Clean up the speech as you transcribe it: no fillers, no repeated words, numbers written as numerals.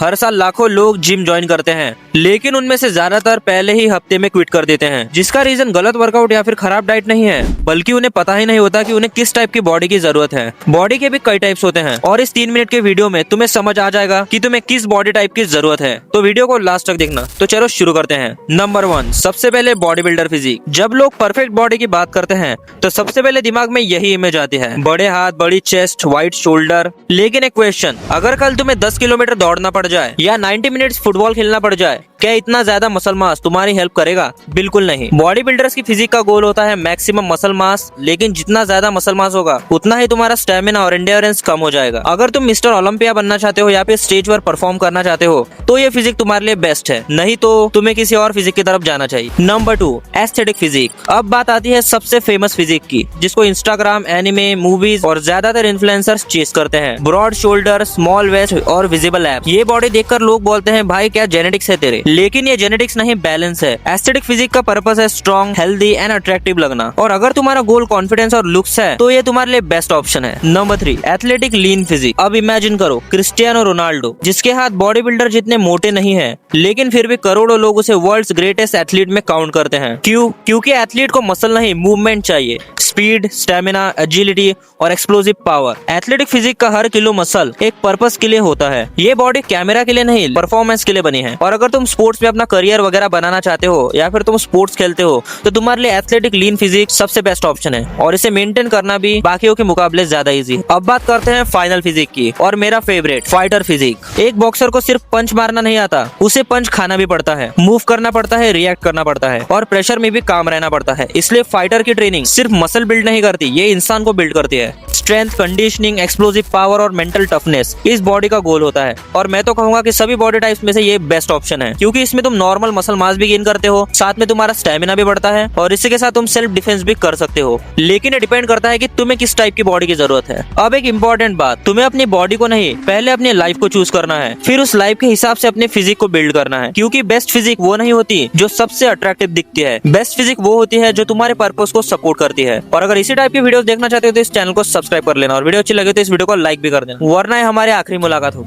हर साल लाखों लोग जिम ज्वाइन करते हैं, लेकिन उनमें से ज्यादातर पहले ही हफ्ते में क्विट कर देते हैं, जिसका रीजन गलत वर्कआउट या फिर खराब डाइट नहीं है, बल्कि उन्हें पता ही नहीं होता कि उन्हें किस टाइप की बॉडी की जरूरत है। बॉडी के भी कई टाइप्स होते हैं और इस 3 मिनट के वीडियो में तुम्हें समझ आ जाएगा कि तुम्हें किस बॉडी टाइप की जरूरत है। तो वीडियो को लास्ट तक देखना। तो चलो शुरू करते हैं। नंबर 1, सबसे पहले बॉडी बिल्डर फिजिक। जब लोग परफेक्ट बॉडी की बात करते हैं तो सबसे पहले दिमाग में यही इमेज आती है, बड़े हाथ, बड़ी चेस्ट, वाइड शोल्डर। लेकिन एक क्वेश्चन, अगर कल तुम्हें 10 किलोमीटर दौड़ना पड़ जाए या 90 मिनट्स फुटबॉल खेलना पड़ जाए, क्या इतना ज्यादा मसल मास तुम्हारी हेल्प करेगा? बिल्कुल नहीं। बॉडी बिल्डर्स की फिजिक का गोल होता है मैक्सिमम मसल मास, लेकिन जितना ज्यादा मसल मास होगा उतना ही तुम्हारा स्टेमिना और एंड्योरेंस कम हो जाएगा। अगर तुम मिस्टर ओलंपिया बनना चाहते हो या फिर स्टेज पर परफॉर्म करना चाहते हो तो ये फिजिक तुम्हारे लिए बेस्ट है, नहीं तो तुम्हें किसी और फिजिक की तरफ जाना चाहिए। Number 2, aesthetic physique. अब बात आती है सबसे फेमस फिजिक की, जिसको इंस्टाग्राम, एनिमे, मूवीज और ज्यादातर इन्फ्लुएंसर्स चेस करते हैं। ब्रॉड शोल्डर, स्मॉल वेस्ट और विजिबल एब्स। ये बॉडी देखकर लोग बोलते हैं भाई क्या जेनेटिक्स है तेरे, लेकिन ये जेनेटिक्स नहीं, बैलेंस है। एस्थेटिक फिजिक का पर्पस है स्ट्रॉन्ग, हेल्दी एंड अट्रैक्टिव लगना, और अगर तुम्हारा गोल कॉन्फिडेंस और लुक्स है तो ये तुम्हारे लिए बेस्ट ऑप्शन है। नंबर 3, एथलेटिक लीन फिजिक। अब इमेजिन करो क्रिस्टियानो रोनाल्डो, जिसके हाथ बॉडी बिल्डर जितने मोटे नहीं है, लेकिन फिर भी करोड़ों लोग उसे वर्ल्ड्स ग्रेटेस्ट एथलीट में काउंट करते हैं। क्यों? क्योंकि एथलीट को मसल नहीं, मूवमेंट चाहिए, स्पीड, स्टेमिना, एजिलिटी और एक्सप्लोसिव पावर। एथलेटिक फिजिक का हर किलो मसल एक पर्पस के लिए होता है। ये बॉडी कैमरा के लिए नहीं, परफॉर्मेंस के लिए बनी है। और अगर तुम स्पोर्ट्स में अपना करियर वगैरह बनाना चाहते हो या फिर तुम स्पोर्ट्स खेलते हो तो तुम्हारे लिए एथलेटिक लीन फिजिक सबसे बेस्ट ऑप्शन है, और इसे मेंटेन करना भी बाकियों के मुकाबले ज्यादा इजी। अब बात करते हैं फाइनल फिजिक की, और मेरा फेवरेट, फाइटर फिजिक। एक बॉक्सर को सिर्फ पंच मारना नहीं आता, उसे पंच खाना भी पड़ता है, मूव करना पड़ता है, रिएक्ट करना पड़ता है और प्रेशर में भी काम रहना पड़ता है। इसलिए फाइटर की ट्रेनिंग सिर्फ मसल बिल्ड नहीं करती, ये इंसान को बिल्ड करती है। स्ट्रेंथ, कंडीशनिंग, एक्सप्लोसिव पावर और मेंटल टफनेस इस बॉडी का गोल होता है। और मैं तो कहूंगा कि सभी बॉडी टाइप्स में से ये बेस्ट ऑप्शन है, क्योंकि इसमें तुम नॉर्मल मसल मास भी गेन करते हो, साथ में तुम्हारा स्टेमिना भी बढ़ता है और इसी के साथ तुम सेल्फ डिफेंस भी कर सकते हो। लेकिन ये डिपेंड करता है कि तुम्हें किस टाइप की बॉडी की जरूरत है। अब एक इंपॉर्टेंट बात, तुम्हें अपनी बॉडी को नहीं, पहले अपनी लाइफ को चूज करना है, फिर उस लाइफ के हिसाब से अपने फिजिक को बिल्ड करना है। क्योंकि बेस्ट फिजिक वो नहीं होती जो सबसे अट्रैक्टिव दिखती है, बेस्ट फिजिक वो होती है जो तुम्हारे पर्पस को सपोर्ट करती है। और अगर इसी टाइप की वीडियोस देखना चाहते हो तो इस चैनल को सब्सक्राइब कर लेना, और वीडियो अच्छी लगे तो इस वीडियो को लाइक भी कर देना, वरना हमारी आखिरी मुलाकात हो।